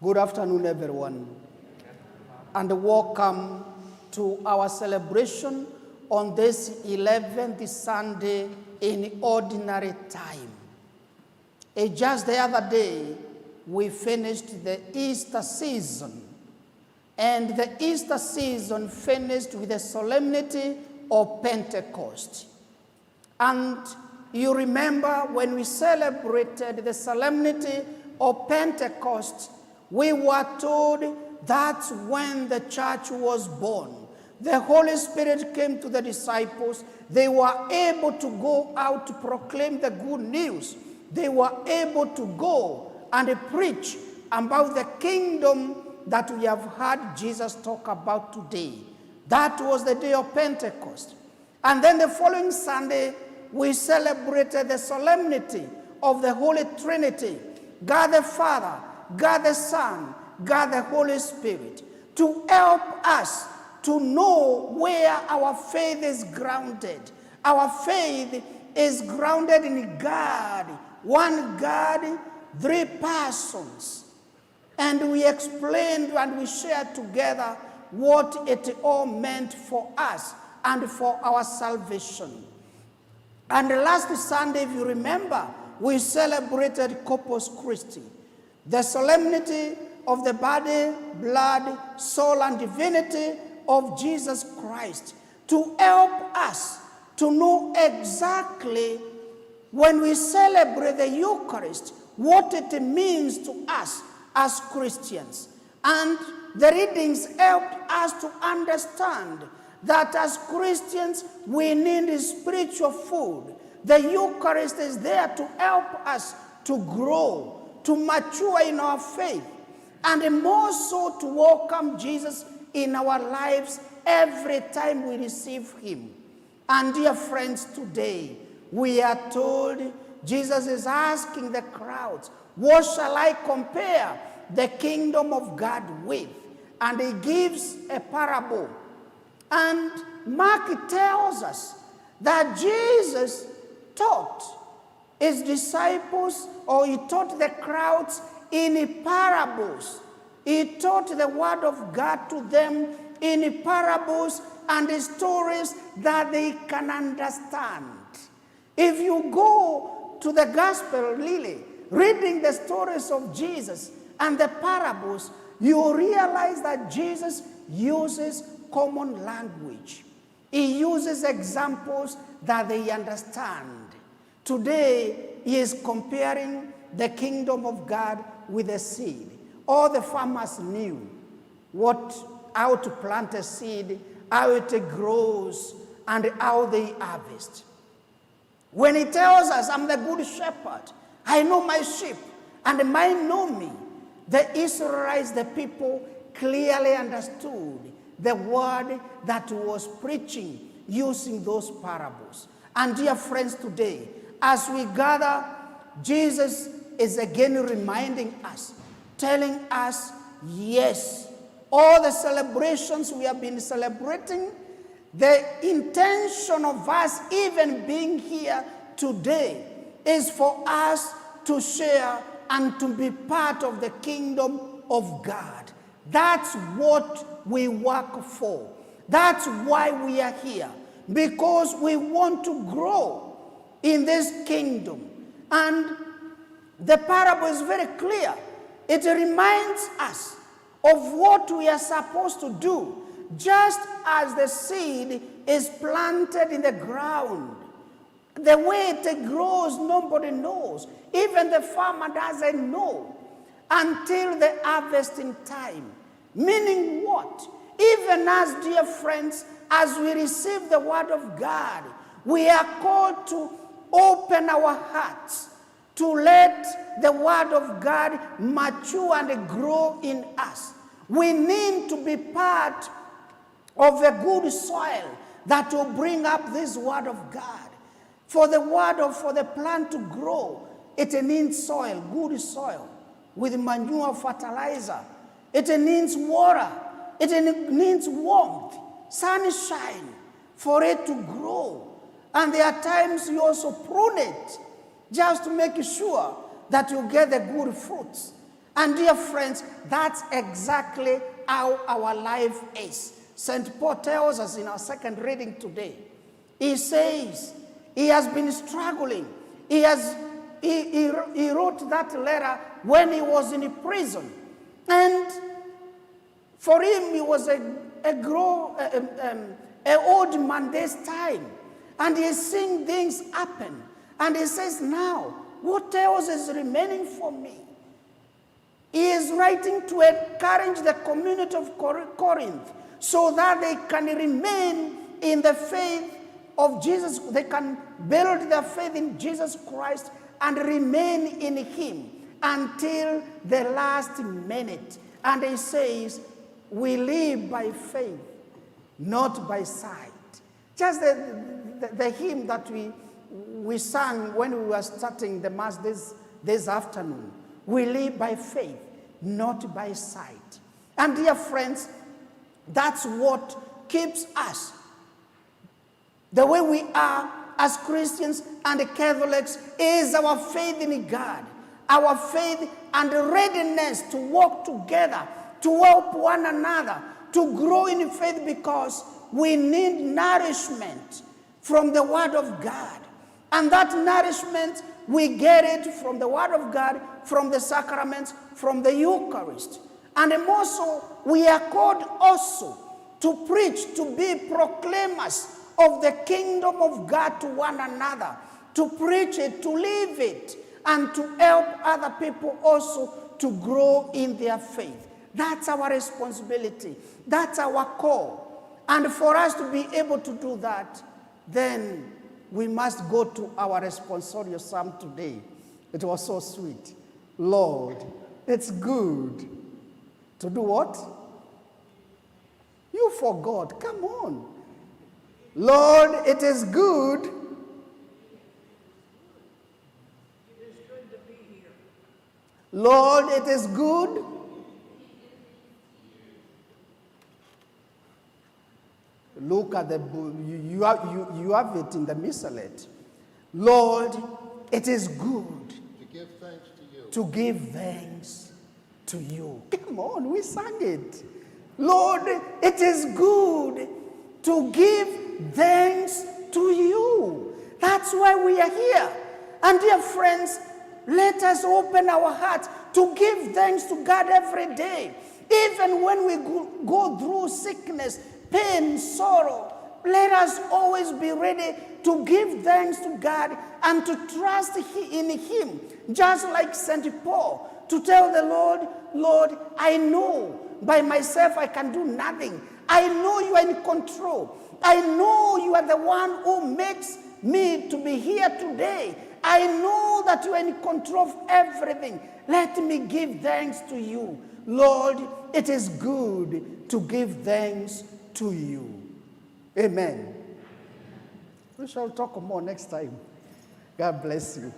Good afternoon, everyone, and welcome to our celebration on this 11th Sunday in ordinary time. Just the other day, we finished the Easter season, and the Easter season finished with the solemnity of Pentecost. And you remember when we celebrated the solemnity of Pentecost, we were told that's when the church was born. The Holy Spirit came to the disciples. They were able to go out to proclaim the good news. They were able to go and preach about the kingdom that we have heard Jesus talk about today. That was the day of Pentecost. And then the following Sunday, we celebrated the solemnity of the Holy Trinity, God the Father, God the Son, God the Holy Spirit, to help us to know where our faith is grounded. Our faith is grounded in God, one God, three persons. And we explained and we shared together what it all meant for us and for our salvation. And last Sunday, if you remember, we celebrated Corpus Christi, the solemnity of the body, blood, soul, and divinity of Jesus Christ, to help us to know exactly when we celebrate the Eucharist, what it means to us as Christians. And the readings helped us to understand that as Christians, we need spiritual food. The Eucharist is there to help us to grow, to mature in our faith, and more so to welcome Jesus in our lives every time we receive him. And dear friends, today we are told Jesus is asking the crowds, what shall I compare the kingdom of God with? And he gives a parable. And Mark tells us that Jesus taught his disciples, or he taught the crowds in parables. He taught the word of God to them in parables and stories that they can understand. If you go to the gospel, really, reading the stories of Jesus and the parables, you realize that Jesus uses common language. He uses examples that they understand. Today, he is comparing the kingdom of God with a seed. All the farmers knew how to plant a seed, how it grows, and how they harvest. When he tells us, I'm the good shepherd, I know my sheep, and mine know me, the Israelites, the people, clearly understood the word that he was preaching using those parables. And dear friends, today, as we gather, Jesus is again reminding us, telling us, yes, all the celebrations we have been celebrating, the intention of us even being here today is for us to share and to be part of the kingdom of God. That's what we work for. That's why we are here, because we want to grow in this kingdom. And the parable is very clear. It reminds us of what we are supposed to do. Just as the seed is planted in the ground, the way it grows, nobody knows. Even the farmer doesn't know until the harvesting time. Meaning what? Even as, dear friends, as we receive the word of God, we are called to open our hearts to let the word of God mature and grow in us. We need to be part of a good soil that will bring up this word of God. For the plant to grow, it needs soil, good soil, with manure, fertilizer. It needs water. It needs warmth, sunshine, for it to grow. And there are times you also prune it, just to make sure that you get the good fruits. And dear friends, that's exactly how our life is. St. Paul tells us in our second reading today, he says he has been struggling. He wrote that letter when he was in prison. And for him, it was an old man this time. And he's seeing things happen. And he says, now, what else is remaining for me? He is writing to encourage the community of Corinth so that they can remain in the faith of Jesus. They can build their faith in Jesus Christ and remain in him until the last minute. And he says, we live by faith, not by sight. Just the hymn that we sang when we were starting the Mass this afternoon. We live by faith, not by sight. And dear friends, that's what keeps us the way we are as Christians and Catholics is our faith in God, our faith and readiness to work together, to help one another, to grow in faith, because we need nourishment from the Word of God. And that nourishment, we get it from the Word of God, from the sacraments, from the Eucharist. And more so, we are called also to preach, to be proclaimers of the kingdom of God to one another, to preach it, to live it, and to help other people also to grow in their faith. That's our responsibility. That's our call. And for us to be able to do that, then we must go to our responsorial psalm today. It was so sweet. Lord, it's good to do what? You forgot. Come on. Lord, it is good. It is good to be here. Lord, it is good. Look at the book. You have it in the missalette. Lord, it is good to give thanks to you. To give thanks to you. Come on, we sang it. Lord, it is good to give thanks to you. That's why we are here. And dear friends, let us open our hearts to give thanks to God every day. Even when we go through sickness, pain, sorrow, let us always be ready to give thanks to God and to trust in him. Just like St. Paul, to tell the Lord, Lord, I know by myself I can do nothing. I know you are in control. I know you are the one who makes me to be here today. I know that you are in control of everything. Let me give thanks to you. Lord, it is good to give thanks to you. Amen. We shall talk more next time. God bless you.